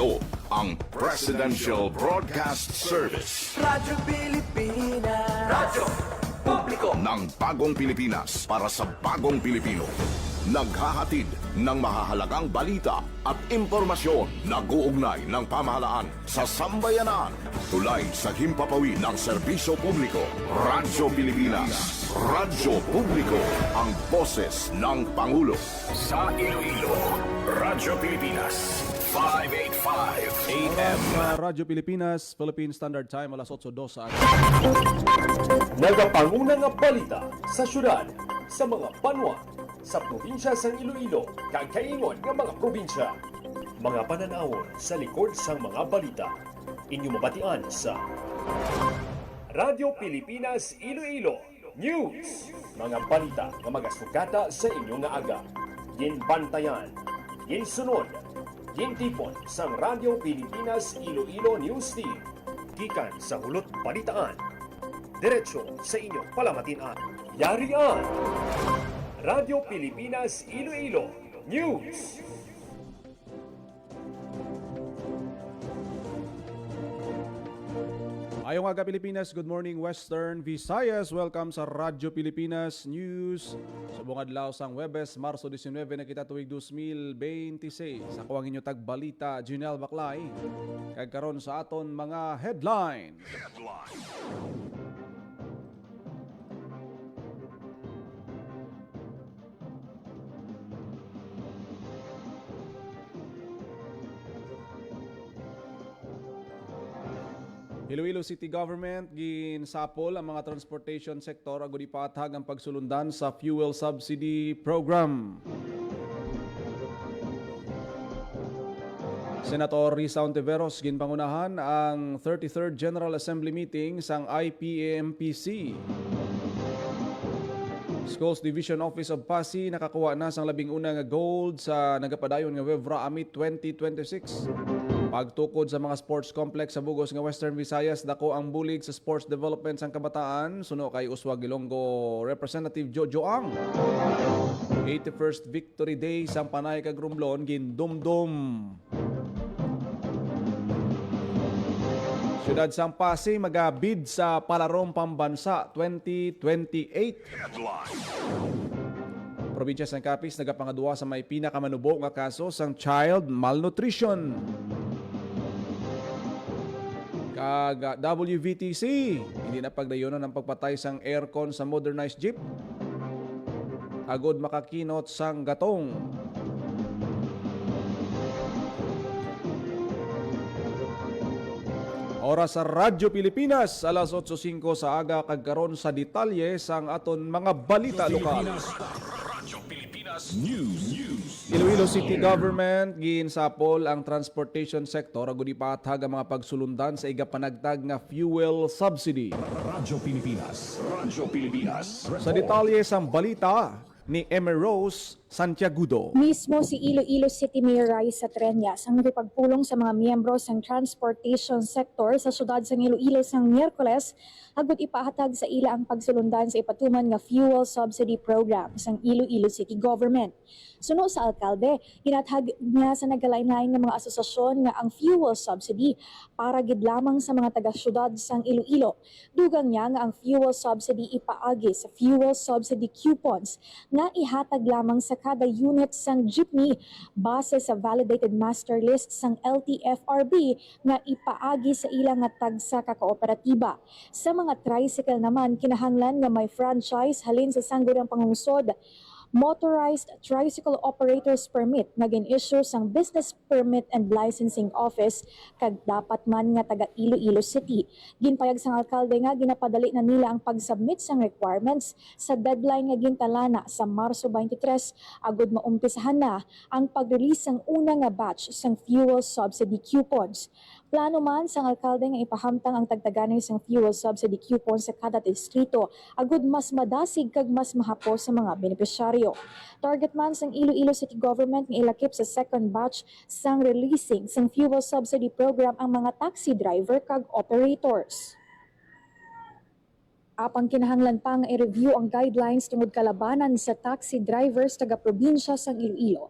Ito ang Presidential Broadcast Service. Radyo Pilipinas. Radyo Publiko Ng bagong Pilipinas para sa bagong Pilipino. Naghahatid ng mahahalagang balita at impormasyon na guugnay ng pamahalaan sa sambayanan. Tulay sa himpapawid ng serbisyo publiko. Radyo Pilipinas. Radyo Publiko. Ang boses ng Pangulo. Sa Iloilo, Radyo Pilipinas. 585 AM. Radyo Pilipinas, Philippine Standard Time, alas 8:02 sa atin. Nagapangunang nga balita sa syudad, sa mga banwa, sa probinsya sa Iloilo, kag kaingon nga mga probinsya. Mga pananawon sa likod sang mga balita. Inyo mabatian sa Radyo Pilipinas Iloilo News. Mga balita nga magasugata sa inyong nga aga. Ginbantayan, ginsunod, gintipon sang Radyo Pilipinas Iloilo News Team. Gikan sa hulot balitaan. Diretso sa inyong palamatian. Yarian! Radyo Pilipinas Iloilo News. Ayong aga Pilipinas, good morning Western Visayas. Welcome sa Radyo Pilipinas News. Subong adlaw sang Webes, Marso 19 na kita tuig 2026. Sa kuwang inyo tagbalita, Junel Baclay. Kagkaroon sa aton mga headline. Iloilo City Government ginsapol ang mga transportation sector agud ipatag ang pagsulundan sa fuel subsidy program. Senator Risa Ontiveros ginpangunahan ang 33rd General Assembly meeting sang IPAMPC. Schools Division Office of Pasig nakakuha na sang labing una nga gold sa nagapadayon nga Wevra Amit 2026. Pagtukod sa mga sports complex sa Bugos nga Western Visayas, dako ang bulig sa sports development sang kabataan. Suno kay Uswag Ilonggo Representative Jojo Ang. 81st Victory Day sang Panay kag Romblon gindumdum. Siyudad sang Pasig magabid sa Palarong Pambansa 2028. Probinsya sang Capiz nagapangadua sa may pinakamanubo nga kaso sang child malnutrition. Kag WVTC, hindi na pagdayonan ang pagpatay sang aircon sa modernized jeep. Agod makakinot sang gatong. Oras sa Radyo Pilipinas, alas 8:05 sa aga kagkaron sa detalye sang aton mga balita lokal. Radyo Pilipinas News. Iloilo City Government ginsapol ang transportation sector agud ipatag ang mga pagsulundan sa igapanagtag nga fuel subsidy. Radyo Pilipinas. Radyo Pilipinas. Sa detalye sang balita ni Emer Rose Santiagudo. Mismo si Iloilo City Mayor Raisa Treñas ang nakipagpulong sa mga miyembro sang transportation sector sa syudad sang Iloilo sang Miyerkules agud ipahatag sa ila ang pagsulundan sa ipatuman nga fuel subsidy program sang Iloilo City Government. Suno sa alkalde, ginatag niya sa nagalain-lain ng mga asosasyon nga ang fuel subsidy para gid lamang sa mga taga-syudad sang Iloilo. Dugang niya nga ang fuel subsidy ipaagi sa fuel subsidy coupons nga ihatag lamang sa kada unit sang jeepney base sa validated master list sang LTFRB nga ipaagi sa ilang nga tagsa ka kooperatiba. Sa mga tricycle naman, kinahanglan nga may franchise halin sa sangguniang pangungusod. Motorized Tricycle Operators Permit nga gin-issue sang Business Permit and Licensing Office kag dapat man nga taga Iloilo City. Ginpayag sang alkalde nga ginapadali na nila ang pag-submit sang requirements sa deadline nga gintalana sa Marso 23 agud maumpisahan na ang pag-release sang una nga batch sang fuel subsidy coupons. Plano man sang alkalde nga ipahamtang ang tagtaganay sang fuel subsidy coupons sa kada distrito agud mas madasig kag mas mahapos sa mga benepisyaryo. Target man sang Iloilo City Government nga ilakip sa second batch sang releasing sang fuel subsidy program ang mga taxi driver kag operators. Apang kinahanglan pa nga i-review ang guidelines tungod kalabanan sa taxi drivers taga probinsya sang Iloilo.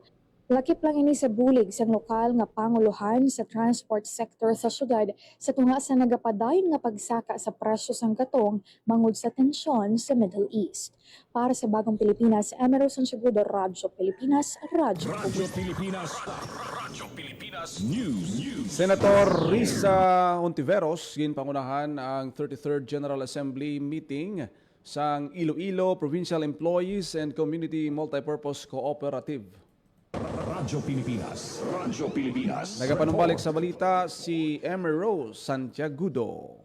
Lakip lang ini sa bulig sa lokal nga panguluhan sa transport sector sa syudad sa tunga sa nagapadayon nga pagsaka sa presyo sang katong bangod sa tensyon sa Middle East. Para sa Bagong Pilipinas, Emerson Segudo, Radyo Pilipinas, Radyo Pilipinas News. Senator Risa Ontiveros ginpangunahan ang 33rd General Assembly meeting sang Iloilo Provincial Employees and Community Multipurpose Cooperative. Radyo Pilipinas. Nagapanumbalik sa balita si Emerald Santiagudo.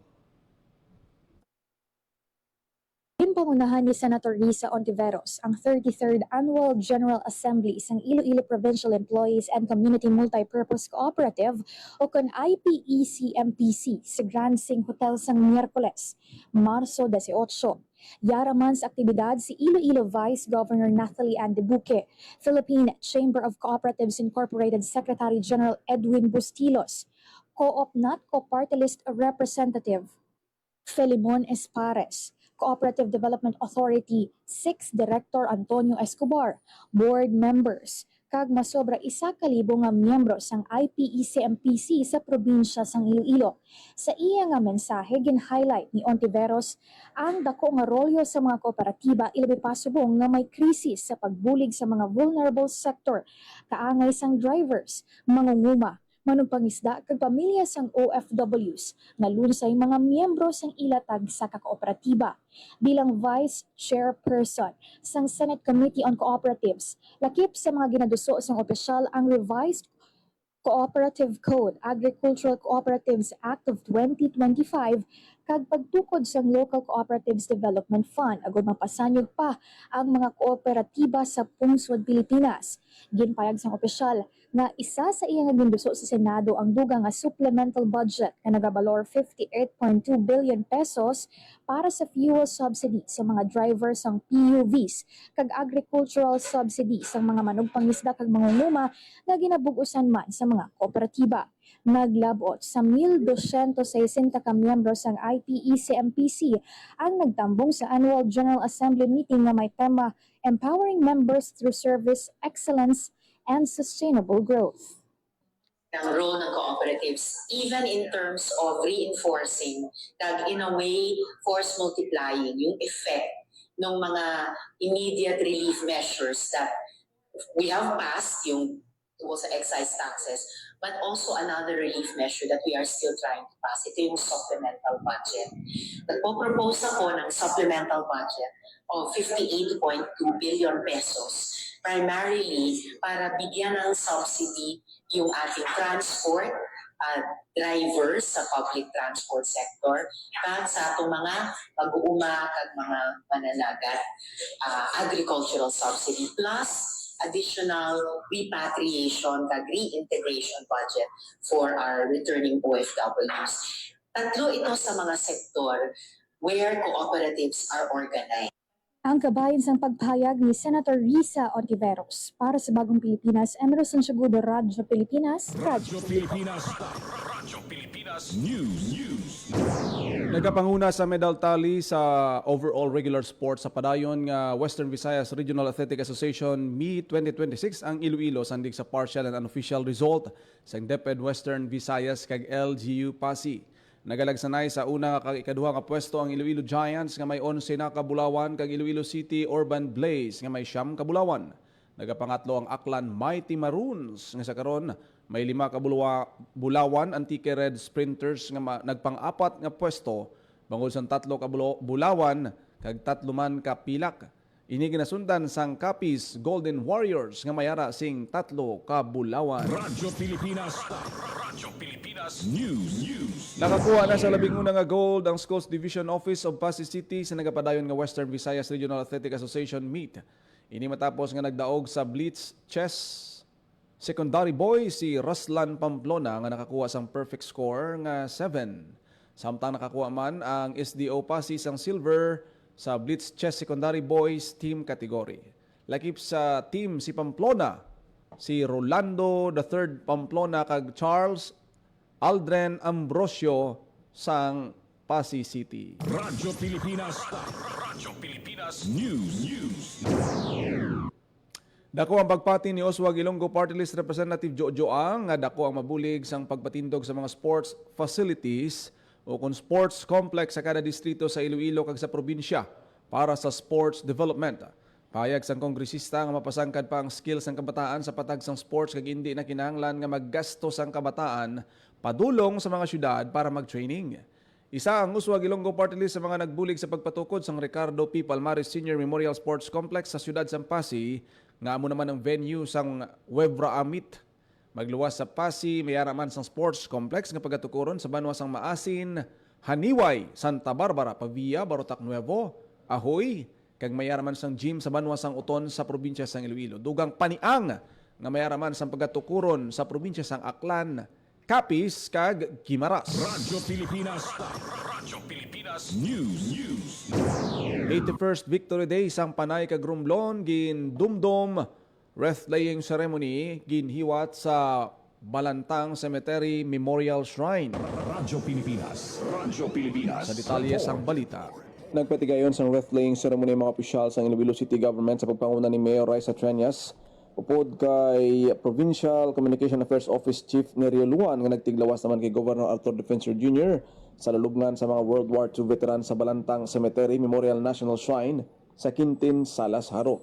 Pangunahan ni Senator Risa Ontiveros ang 33rd Annual General Assembly sang Iloilo Provincial Employees and Community Multipurpose Cooperative o kon IPEC-MPC sa Grand Sing Hotel sang Miyerkules, Marso 18. Yaraman sa aktibidad si Iloilo Vice Governor Nathalie Ann de Buque, Philippine Chamber of Cooperatives Incorporated Secretary General Edwin Bustilos, Co-op NATCO Party List Representative Felimon Espares, Cooperative Development Authority 6 Director Antonio Escobar, board members, kag masobra 1,000 nga miyembro sang IPEC-MPC sa probinsya sang Iloilo. Sa iya nga mensahe gin-highlight ni Ontiveros ang dako nga rolyo sa mga kooperatiba ilabi pa subong nga may krisis sa pagbulig sa mga vulnerable sector, kaangay sang drivers, mangunguma, manugpangisda kag pamilya sang OFWs nga lunsay mga miyembro sang ilatag sa kakooperatiba. Bilang Vice Chairperson sang Senate Committee on Cooperatives, lakip sa mga ginaduso sang opisyal ang revised Cooperative Code, Agricultural Cooperatives Act of 2025 kag pagtukod sang Local Cooperatives Development Fund agud mapasanyog pa ang mga kooperatiba sa pungsod Pilipinas. Ginpayag sang opisyal nga isa sa iyang ginduso sa Senado ang dugang nga supplemental budget nga nagabalor 58.2 billion pesos para sa fuel subsidy sa mga drivers sang PUVs kag agricultural subsidy sa mga manugpangisda kag mangunguma nga ginabugusan man sa mga kooperatiba. Naglabot sa 1,260 ka miyembro sang IPEC-MPC ang nagtambong sa Annual General Assembly meeting nga may tema Empowering Members Through Service Excellence and Sustainable Growth. Ng role ng cooperatives, even in terms of reinforcing, in a way, force multiplying yung effect ng mga immediate relief measures that we have passed, yung tungkol sa excise taxes, but also another relief measure that we are still trying to pass. Ito yung supplemental budget. Nagpo-propose ako ng supplemental budget of 58.2 billion pesos, primarily para bigyan ng subsidy yung ating transport, drivers sa public transport sector, kag sa atong mga pag-uuma kag mga mananagat, agricultural subsidy, plus additional repatriation kag reintegration budget for our returning OFWs. Tatlo ito sa mga sektor where cooperatives are organized. Ang kabayan sang pagpahayag ni Senator Risa Ontiveros. Para sa Bagong Pilipinas, Emerson Segudo, Radyo Pilipinas, Radyo Pilipinas News. Nagapanguna sa medal tally sa overall regular sports sa padayon nga Western Visayas Regional Athletic Association ME 2026 ang Iloilo sandig sa partial and unofficial result sa DepEd Western Visayas kag LGU Pasig. Nagalagsanay sa una nga ikaduha nga pwesto ang Iloilo Giants nga may 11 na kabulawan kag Iloilo City Urban Blaze nga may 9 kabulawan. Nagapangatlo ang Aklan Mighty Maroons nga sa karon may 5 kabulawan Antique Red Sprinters nga nagpang-apat nga pwesto bangod sa 3 kabulawan kag 3 man ka pilak. Ini ginasundan sang Capiz Golden Warriors nga mayara sing 3 kabulawan. Radyo Pilipinas News. Nakakuha na sa labing una nga gold ang Schools Division Office of Pasig City sa nagapadayon nga Western Visayas Regional Athletic Association meet. Ini matapos nga nagdaog sa Blitz Chess Secondary Boy si Ruslan Pamplona nga nakakuha sang perfect score nga 7. Samtang nakakuha man ang SDO Pasig sang silver sa Blitz Chess Secondary Boys team category. Lakip sa team si Pamplona, si Rolando III Pamplona kag Charles Aldren Ambrosio sang Pasig City. Radyo Pilipinas News. Dako ang pagpati ni Oswald Ilonggo Party List Representative Jojo Ang nga dako ang mabulig sang pagpatindog sa mga sports facilities o kung sports complex sa kada distrito sa Iloilo kag sa probinsya para sa sports development. Payag sang kongresista nga mapasangkad pa ang skills ng kabataan sa patag sang sports kag hindi na kinahanglan nga maggasto sang kabataan padulong sa mga syudad para mag-training. Isa ang Uswag Ilonggo Party List sa mga nagbulig sa pagpatukod sang Ricardo P. Palmares Senior Memorial Sports Complex sa siyudad sang Pasig, nga amo naman ang venue sang Webra Amit. Magluwas sa Pasig, mayaraman sang sports complex nga pagatukuron sa banwa sang Maasin, Haniway, Santa Barbara, Pavia, Barotac Nuevo, Ahoy, kag mayaraman sang gym sa banwa sang Uton sa probinsya sang Iloilo. Dugang Paniang nga mayaraman sang pagatukuron sa probinsya sang Aklan, Capiz kag Guimaras. Radyo Pilipinas News. 81st Victory Day sang Panay kag Romblon gin dumdum wreath-laying ceremony ginhiwat sa Balantang Cemetery Memorial Shrine. Radyo Pilipinas. Sa detalye sang balita. Nagpatigayon sa wreath-laying ceremony mga opisyal sa Iloilo City Government sa pagpanguna ni Mayor Raisa Treñas upod kay Provincial Communication Affairs Office Chief Nerio Luan nga nagtiglawas naman kay Governor Arthur Defensor Jr. sa lalubngan sa mga World War II veteran sa Balantang Cemetery Memorial National Shrine sa Quintin, Salas, Haro.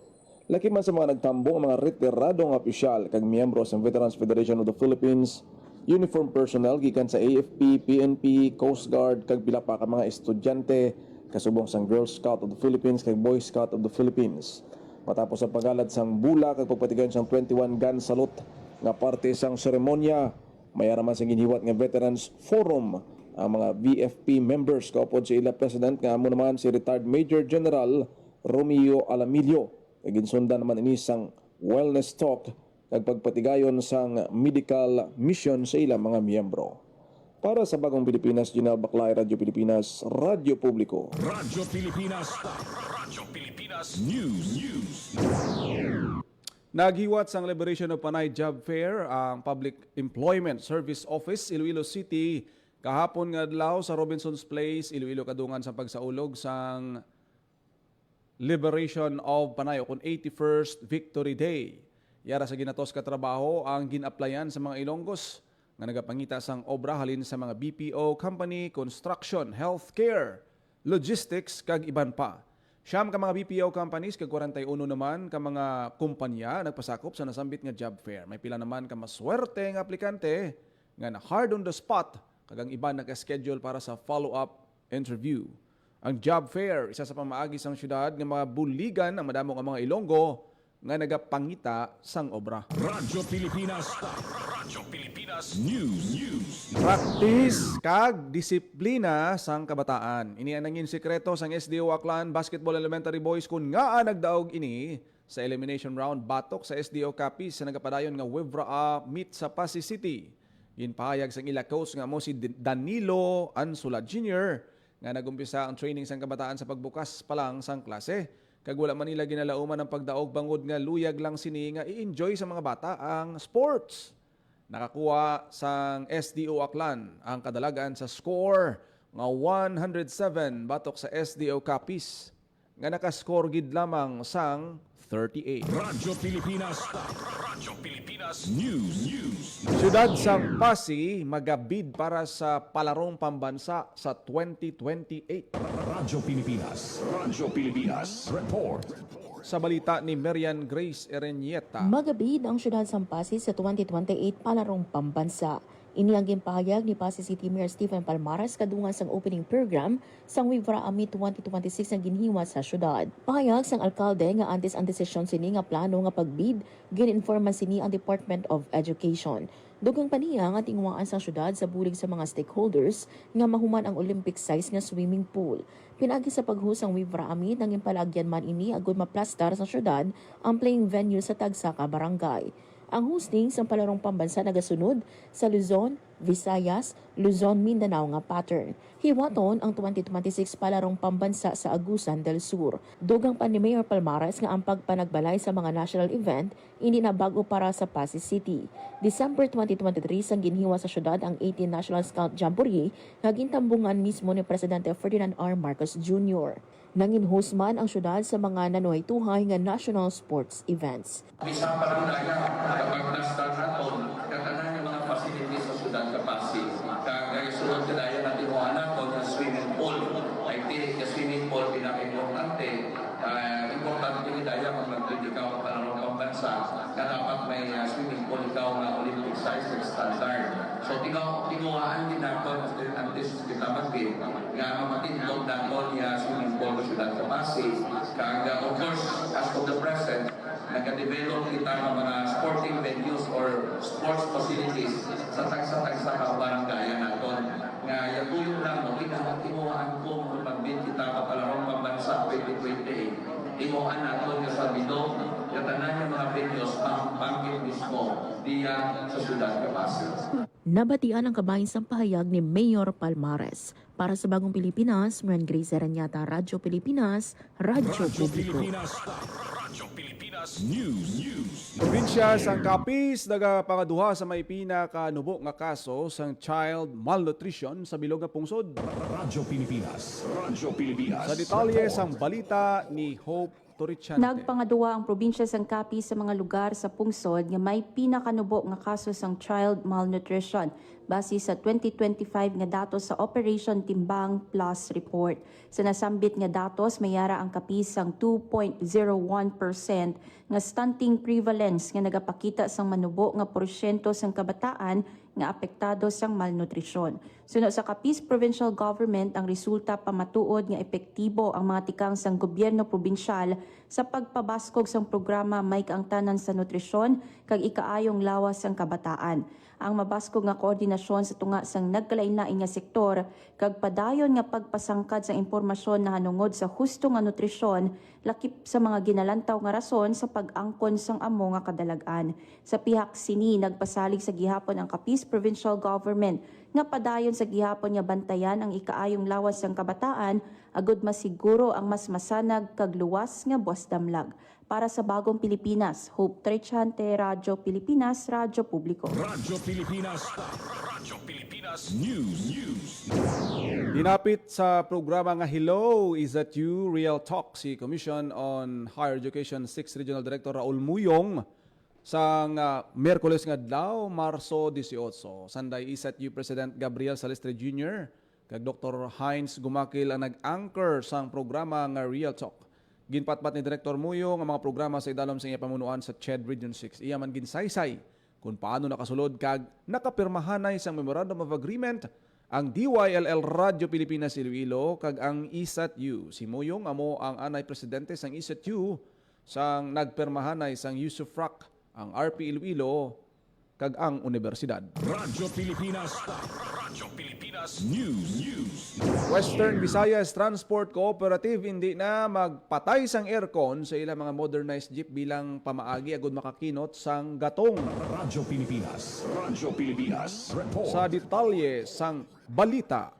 Laki man sa mga nagtambo ang mga retiradong opisyal kag miyembro sa Veterans Federation of the Philippines, uniform personnel gikan sa AFP, PNP, Coast Guard kag pila pa ka mga estudyante kasubong sang Girl Scout of the Philippines kag Boy Scout of the Philippines. Matapos ang paggalad sang bula kag pagpatigayon sang 21 gun salute nga parte sang seremonya, mayaraman sang ginhiwat nga Veterans Forum ang mga VFP members kaupod sa ila president nga amo naman si retired Major General Romeo Alamillo. Ginsundan naman ini sang wellness talk kag pagpatigayon sang medical mission sa ilang mga miyembro. Para sa Bagong Pilipinas, Ginal Baclay, Radyo Pilipinas, Radyo Publiko. Radyo Pilipinas News. Naghiwat sang Liberation of Panay Job Fair ang Public Employment Service Office Iloilo City kahapon nga adlaw sa Robinson's Place, Iloilo kadungan sa pagsaulog sang Liberation of Panay o kung 81st Victory Day. Yara sa ginatos ka trabaho ang ginaplayan sa mga Ilonggos nga nagapangita sang obra halin sa mga BPO company, construction, healthcare, logistics kag iban pa. Siyam ka mga BPO companies kag 41 naman ka mga kumpanya nagpasakop sa nasambit nga job fair. May pila naman ka maswerte nga aplikante nga na hard on the spot kag ang iba naka-schedule para sa follow-up interview. Ang job fair isa sa pamaagi sang syudad nga mga buligan ang madamo nga mga Ilonggo nga nagapangita sang obra. Radyo Pilipinas News. Practice kag disiplina sang kabataan. Ini ang nangin sekreto sang SDO Aklan Basketball Elementary Boys kun nga nagdaog ini sa elimination round batok sa SDO Capiz sa nagapadayon nga Webra meet sa Pasig City. Ginpahayag sang ila coach nga mo si Danilo Ansula Jr. nga nagumpisa ang training sang kabataan sa pagbukas pa lang sang klase. Kag wala man nila ginalauman ang pagdaog bangod nga luyag lang sini nga i-enjoy sa mga bata ang sports. Nakakuha sang SDO Aklan ang kadalagan sa score nga 107 batok sa SDO Capiz nga nakascore gid lamang sang 38. Radyo Pilipinas News. Siyudad sang Pasig magabid para sa palarong pambansa sa 2028. Radyo Pilipinas Report. Sa balita ni Marian Grace Ereñeta. Magabid ang syudad sang Pasig sa 2028 palarong pambansa. Ini ang ginpahayag ni Pasig City Mayor Stephen Palmares kadungan sang opening program sang Wibra Amit 2026 nga ginhiwat sa syudad. Pahayag sang alkalde nga antes ang desisyon sini nga plano nga pagbid, gininforman sini ang Department of Education. Dugang paniya nga tingwaan sang syudad sa bulig sa mga stakeholders nga mahuman ang Olympic size nga swimming pool. Pinagi sa paghusang Wibra Amit nang impalagyan man ini agud maplastar sa syudad ang playing venue sa Tagsaka Barangay. Ang hosting sa palarong pambansa nagasunod sa Luzon, Visayas, Luzon, Mindanao nga pattern. Hiwaton ang 2026 palarong pambansa sa Agusan del Sur. Dugang pa ni Mayor Palmares nga ang pagpanagbalay sa mga national event hindi na bago para sa Pasig City. December 2023 sang ginhiwa sa syudad ang 18 National Scout Jamboree nga gintambungan mismo ni Presidente Ferdinand R. Marcos Jr. Nanginhusman ang syudad sa mga nanuhay-tuhay nga national sports events. Isang panandaya, kapag na-start natin, katanan yung mga facilities sa syudad sa Pasig. Kagaya sunod ka dahil natin mo anak ko ng swimming pool. I think the swimming pool pinaka-importante. Importante yung dahil kung nag-ikaw ang panarong pambansa na dapat may swimming pool ikaw na Olympic size and standard. So tinguhaan din natin ang this kita magpil nga mamatindog natin yung swimming pool sa syudad sa Pasig. Kaya of course, as of the present, nag-develop kita ng mga sporting venues or sports facilities sa tagsa-tagsa ka barangay naton. Nga yatuyo lang mo, pinakatimuhaan ko kung pagbin kita kapalarong pambansa 2028. Timuhaan naton yung sa bidong, yatanan yung mga venues pangpangit mismo diya sa syudad Pasig. Nabatian ang kabahin sa pahayag ni Mayor Palmares. Para sa Bagong Pilipinas, Marian Grace Aranyata, Radyo Pilipinas, Radyo Publiko. Probinsya sang Capiz nagapangaduha sa may pinakanubo nga kaso sang child malnutrition sa bilog nga pungsod. Radyo Pilipinas. Radyo Pilipinas. Sa detalye sang balita ni Hope Torrichante. Nagpangaduwa ang probinsya sang Capiz sa mga lugar sa pungsod nga may pinakanubo nga kaso sang child malnutrition base sa 2025 nga datos sa Operation Timbang Plus report. Sa nasambit nga datos, mayara ang Capiz sang 2.01% nga stunting prevalence nga nagapakita sang manubo nga porsyento sang kabataan nga apektado sang malnutrisyon. Sunod sa Capiz Provincial Government, ang resulta pamatuod nga epektibo ang mga tikang sang gobyerno probinsyal sa pagpabaskog sang programa May Kaangtanan sa Nutrisyon kag ikaayong lawas sang kabataan. Ang mabaskog nga koordinasyon sa tunga sang nagkalain-lain nga sektor kag padayon nga pagpasangkad sa impormasyon na hanungod sa husto nga nutrisyon lakip sa mga ginalantaw nga rason sa pag-angkon sang amo nga kadalagan. Sa pihak sini nagpasalig sa gihapon ang Capiz Provincial Government nga padayon sa gihapon nga bantayan ang ikaayong lawas sang kabataan agud masiguro ang mas masanag kag luwas nga buwas damlag. Para sa Bagong Pilipinas, Hope Torrichante, Radyo Pilipinas, Radyo Publiko. Radyo Pilipinas. Radyo Pilipinas News. Dinapit sa programa nga Hello, Is That You? Real Talk si Commission on Higher Education 6th Regional Director Raul Muyong sang Miyerkules nga daw, Marso 18. Sanday Is That You President Gabriel Salestre Jr. kag Dr. Heinz Gumakil ang nag-anchor sang programa nga Real Talk. Ginpatpat ni Director Muyong ang mga programa sa idalom sa iya pamunuan sa CHED Region 6. Iya man ginsaysay kung paano nakasulod kag nakapirmahanay sa Memorandum of Agreement ang DYLL Radyo Pilipinas Iloilo kag ang ISAT-U. Si Muyong amo ang anay presidente sang ISAT-U sang nagpirmahanay sang USUFRAC, ang RP Iloilo kag ang universidad. Radyo Pilipinas. Radyo Pilipinas News. Western Visayas Transport Cooperative hindi na magpatay sang aircon sa ilang mga modernized jeep bilang pamaagi agud makakinot sang gatong. Radyo Pilipinas. Radyo Pilipinas. Report. Sa detalye sang balita.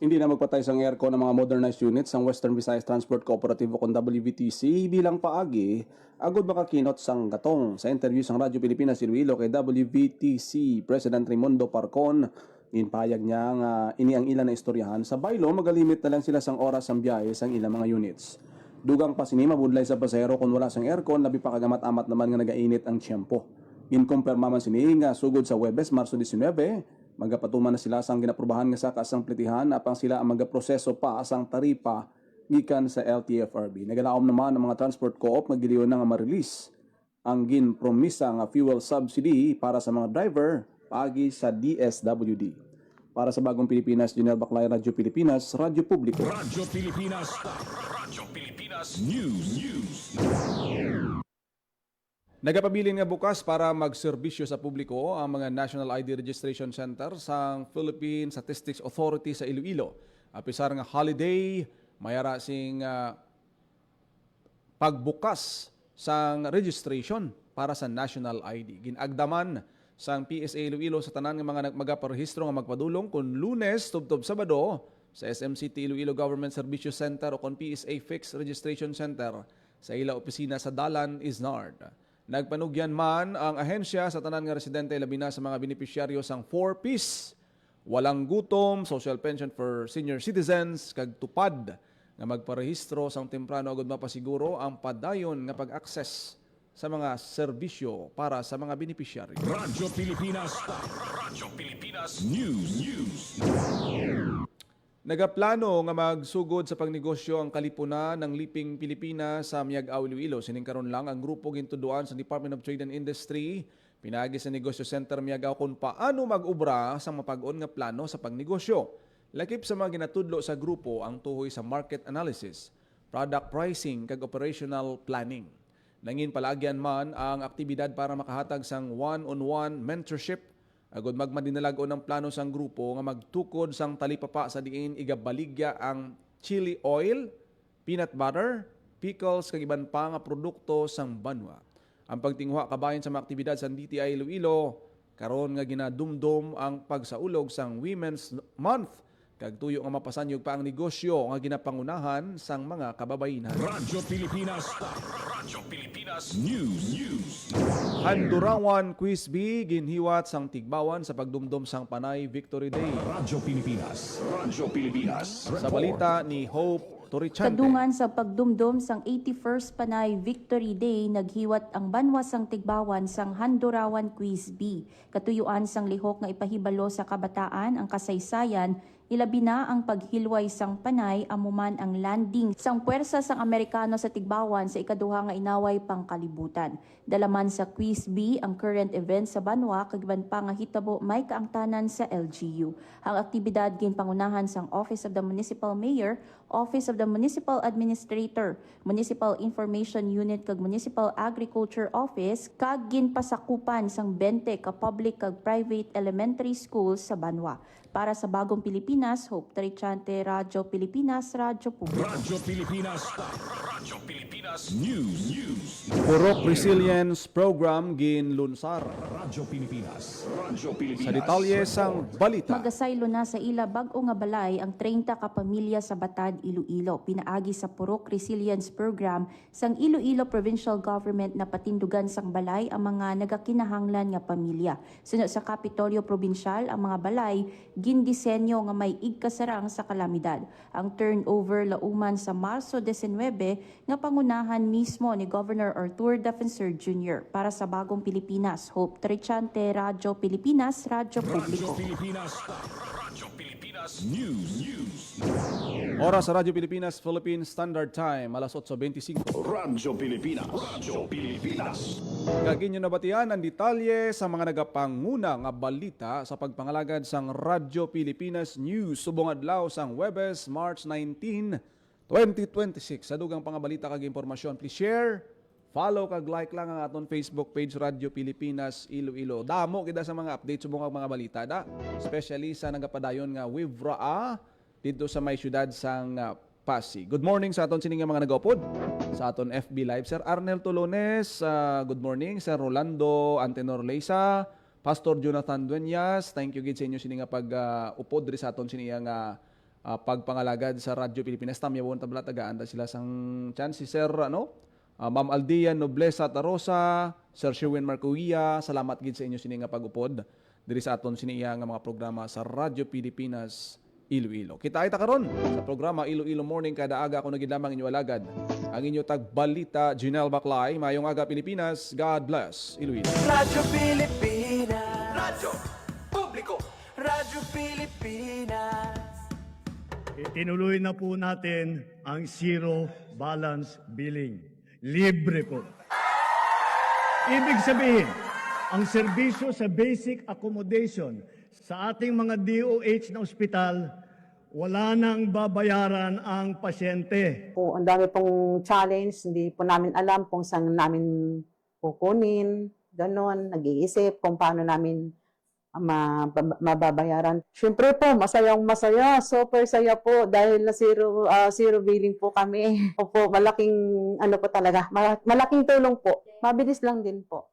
Hindi na magpatay sang aircon ng mga modernized units ang Western Visayas Transport Cooperative o kung WVTC bilang paagi agud makakinot sang gatong. Sa interview sang Radyo Pilipinas Iloilo kay WVTC President Raimundo Parcon, inpayag niya nga ini ang ilan na istoryahan sa baylo magalimit na lang sila sang oras sang biyahe sang ilang mga units. Dugang pa sini mabudlay sa pasahero kung wala sang aircon labi pa kagamat-amat naman nga nagainit ang tiyempo. Inkumpirma man sini nga sugod sa Huwebes Marso 19 magapatuman na sila sang ginaprubahan nga sa kasang plitihan apang sila ang magaproseso pa sang taripa gikan sa LTFRB. Nagalaom naman ang mga transport co-op nga giliyon na nga ma-release ang ginpromisa nga fuel subsidy para sa mga driver paagi sa DSWD. Para sa Bagong Pilipinas, Junior Baclay, Radyo Pilipinas, Radyo Publiko. Radyo Pilipinas. Radyo Pilipinas News. Nagapabilin nga bukas para magserbisyo sa publiko ang mga National ID Registration Center sa Philippine Statistics Authority sa Iloilo. Apisar nga holiday, mayara sing pagbukas sang registration para sa National ID. Ginagdaman sang PSA Iloilo sa tanan nga mga magaparehistro nga magpadulong kun Lunes tubtob Sabado sa SMCT Iloilo Government Services Center o kon PSA Fixed Registration Center sa ila opisina sa Dalan, Isnard. Nagpanugyan man ang ahensya sa tanan nga residente labi na sa mga benepisyaryo sang 4Ps. Walang gutom, social pension for senior citizens, kag tupad nga magparehistro sang temprano agud mapasiguro ang padayon nga pag-access sa mga serbisyo para sa mga benepisyaryo. Radyo Pilipinas. Radyo Pilipinas News. Nagaplano nga magsugod sa pagnegosyo ang kalipunan ng Liping Pilipinas sa Miag-Aw, Iloilo. Siningkaron lang ang grupo gintuduan sa Department of Trade and Industry pinagi sa Negosyo Center Miag-Aw kung paano mag-ubra sa mapag-on nga plano sa pagnegosyo. Lakip sa mga ginatudlo sa grupo ang tuhoy sa market analysis, product pricing kag operational planning. Nangin palagyan man ang aktibidad para makahatag sang one-on-one mentorship agud magmadinalagon ang plano sang grupo nga magtukod sang talipapa sa diin igabaligya ang chili oil, peanut butter, pickles kag iban pa nga produkto sang banwa. Ang pagtingwa kabahin sa mga aktibidad sa DTI Iloilo karon nga ginadumdum ang pagsaulog sang Women's Month kag tuyo nga mapasanyog pa ang negosyo nga ginapangunahan sang mga kababaihan. Radyo Pilipinas. Radyo Pilipinas News. Handurawan Quiz B ginhiwat sang Tigbawan sa pagdumdum sang Panay Victory Day. Radyo Pilipinas. Radyo Pilipinas. Sa balita ni Hope Torichante. Kadungan sa pagdumdum sang 81st Panay Victory Day, naghiwat ang banwa sang Tigbawan sang Handurawan Quiz B. Katuyuan sang lihok nga ipahibalo sa kabataan ang kasaysayan, ilabi na ang paghilway sang Panay amuman ang landing sang puwersa sang Amerikano sa Tigbawan sa ikaduha nga inaway pangkalibutan. Dalaman sa Quiz B ang current event sa banwa kagban pa nga hitabo may kaangtanan sa LGU. Ang aktibidad ginpangunahan sang Office of the Municipal Mayor, Office of the Municipal Administrator, Municipal Information Unit kag Municipal Agriculture Office kag ginpasakupan sang 20 ka public kag private elementary schools sa banwa. Para sa Bagong Pilipinas, Hope Torichante, Radyo Pilipinas, Radyo Publiko. Radyo Pilipinas. Radyo Pilipinas News. Purok Resilience Program ginlunsar. Radyo Pilipinas. Radyo Pilipinas. Sa detalye sang balita. Magasaylo na sa ila bag-o nga balay ang 30 ka pamilya sa Batad, Iloilo. Pinaagi sa Purok Resilience Program sang Iloilo Provincial Government na patindugan sang balay ang mga nagakinahanglan nga pamilya. Sunod sa Kapitolyo Provincial, ang mga balay gindisenyo nga may igkasarang sa kalamidad. Ang turnover lauman sa Marso 19 nga pangunahan mismo ni Governor Artur Defensor Jr. Para sa Bagong Pilipinas, Hope Torichante, Radyo Pilipinas, Radyo Publiko. Radyo Pilipinas. Radyo Pilipinas News. Oras sa Radyo Pilipinas, Philippine Standard Time, alas 8:25. Radyo Pilipinas. Radyo Pilipinas. Kagin nyo nabatian ang detalye sa mga nagapanguna nga balita sa pagpangalagad sang Radyo Pilipinas News subong adlaw sang Webes, March 19, 2026. Sa dugang pangabalita kag impormasyon, please share, follow kag like lang ang aton Facebook page Radyo Pilipinas Iloilo. Damo kita sa mga updates subong mga balita da, especially sa nagapadayon nga Wivraa dito sa may syudad sang Pasig. Good morning sa aton sining mga nagaupod sa aton FB Live. Sir Arnel Tolones, good morning. Sir Rolando Antenor Leisa, Pastor Jonathan Dueñas, thank you gid sa inyo sining pag-upod ri sa aton sining nga pagpangalagad sa Radyo Pilipinas. Tamyawon tabla tagaan ta sila sang chance si Sir Ma'am Aldia Noblesa Tarosa, Sir Sherwin Marcuia, salamat gid sa inyo sining pag-upod diri sa aton sining nga mga programa sa Radyo Pilipinas Iloilo. Kita ita karon sa programa Iloilo Morning kada aga ako nagid lamang inyo alagad. Ang inyo tagbalita Jinel Baclay, mayong aga Pilipinas. God bless Iloilo. Radyo Pilipinas. Radyo Publiko. Radyo Pilipinas. Itinuloy na po natin ang zero balance billing. Libre po. Ibig sabihin, ang serbisyo sa basic accommodation sa ating mga DOH na ospital, wala nang babayaran ang pasyente. Po, ang dami pong challenge, hindi po namin alam kung saan namin kukunin, ganon, nag-iisip kung paano namin mababayaran. Siyempre po, masayang masaya, super saya po dahil na zero billing po kami. Opo, malaking ano po talaga, malaking tulong po. Mabilis lang din po.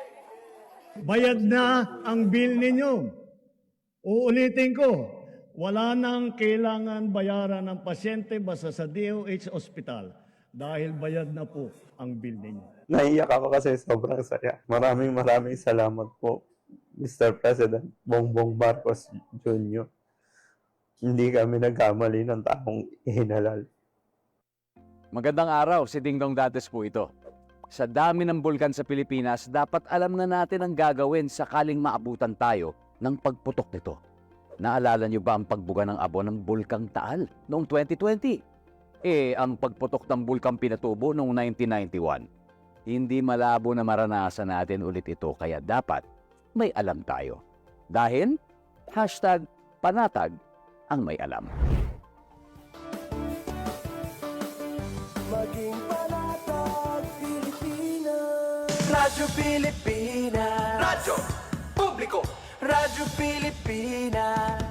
Bayad na ang bill ninyo. Uulitin ko, wala nang kailangan bayaran ng pasyente basta sa DOH Hospital dahil bayad na po ang bill ninyo. Naiyak ako kasi sobrang saya. Maraming salamat po, Mr. President Bongbong Marcos Jr. Hindi kami nagkamali ng taong ihinalal. Magandang araw, si Dingdong Dantes po ito. Sa dami ng bulkan sa Pilipinas, dapat alam na natin ang gagawin sakaling maabutan tayo ng pagputok nito. Naalala niyo ba ang pagbuga ng abo ng Bulkang Taal noong 2020? Ang pagputok ng Bulkang Pinatubo noong 1991. Hindi malabo na maranasan natin ulit ito, kaya dapat may alam tayo. Dahil, #panatag ang may alam. Maging panatag Pilipinas. Radyo Pilipinas. Radyo Publiko. Radyo Pilipinas.